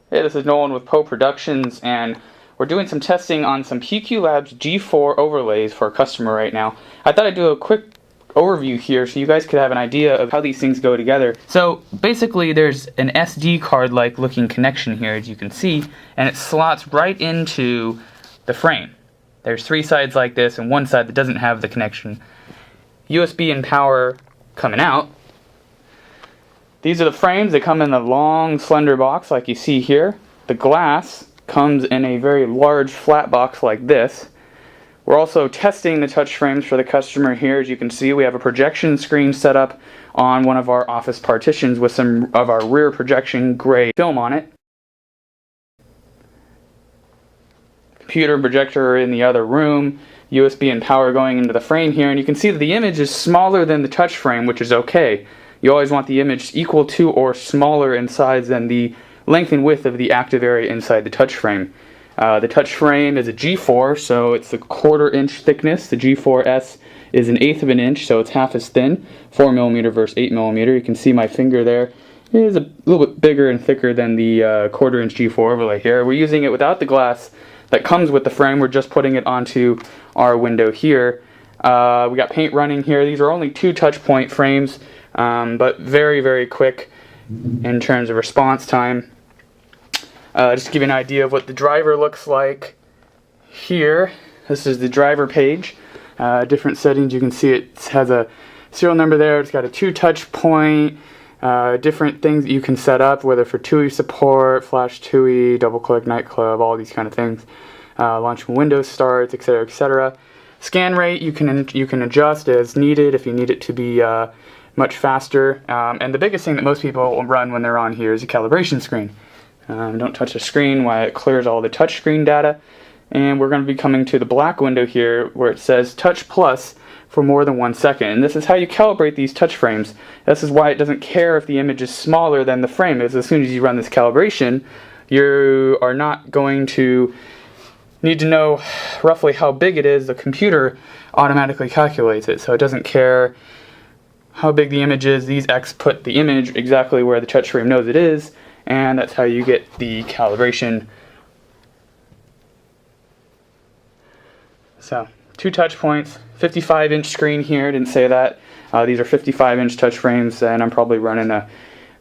Hey, this is Nolan with PeauProductions, and we're doing some testing on some PQ Labs G4 overlays for a customer right now. I thought I'd do a quick overview here so you guys could have an idea of how these things go together. So basically there's an SD card like looking connection here, as you can see, and it slots right into the frame. There's three sides like this and one side that doesn't have the connection. USB and power coming out. These are the frames. They come in a long, slender box like you see here. The glass comes in a very large, flat box like this. We're also testing the touch frames for the customer here. As you can see, we have a projection screen set up on one of our office partitions with some of our rear projection gray film on it. Computer and projector are in the other room. USB and power going into the frame here. And you can see that the image is smaller than the touch frame, which is okay. You always want the image equal to or smaller in size than the length and width of the active area inside the touch frame. The touch frame is a G4, so it's a 1/4 inch thickness. The G4S is an 1/8 of an inch, so it's half as thin, 4mm versus 8mm. You can see my finger there is a little bit bigger and thicker than the 1/4 inch G4 overlay here. We're using it without the glass that comes with the frame. We're just putting it onto our window here. We got paint running here. These are only 2 touch point frames, but very, very quick in terms of response time. Just to give you an idea of what the driver looks like here. This is the driver page. Different settings. You can see it has a serial number there. It's got a 2 touch point. Different things that you can set up, whether for TUI support, flash TUI, double click, nightclub, all these kind of things. Launch when Windows starts, etc., etc. Scan rate you can adjust as needed if you need it to be much faster. And the biggest thing that most people run when they're on here is a calibration screen. Don't touch the screen while it clears all the touch screen data. And we're going to be coming to the black window here where it says touch plus for more than 1 second. And this is how you calibrate these touch frames. This is why it doesn't care if the image is smaller than the frame is. As soon as you run this calibration, you are not going to need to know roughly how big it is. The computer automatically calculates it, so it doesn't care how big the image is. These X put the image exactly where the touch frame knows it is, and that's how you get the calibration. So 2 touch points, 55-inch screen here. Didn't say that. These are 55-inch touch frames, and I'm probably running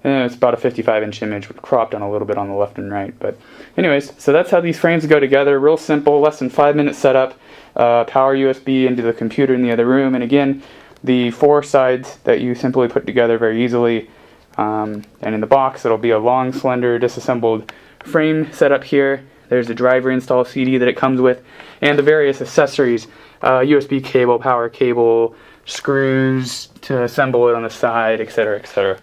it's about a 55-inch image, cropped on a little bit on the left and right. But anyways, so that's how these frames go together. Real simple, less than 5-minute setup. Power USB into the computer in the other room, and again, the 4 sides that you simply put together very easily. And in the box, it'll be a long, slender, disassembled frame set up here. There's the driver install CD that it comes with, and the various accessories, USB cable, power cable, screws to assemble it on the side, etc., etc.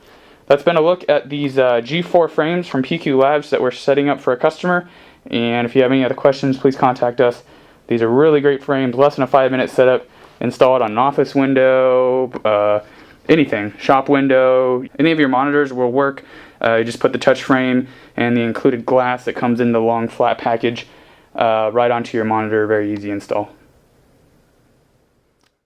That's been a look at these G4 frames from PQ Labs that we're setting up for a customer. And if you have any other questions, please contact us. These are really great frames, less than a 5-minute setup. Install it on an office window, anything, shop window, any of your monitors will work. You just put the touch frame and the included glass that comes in the long flat package right onto your monitor. Very easy install.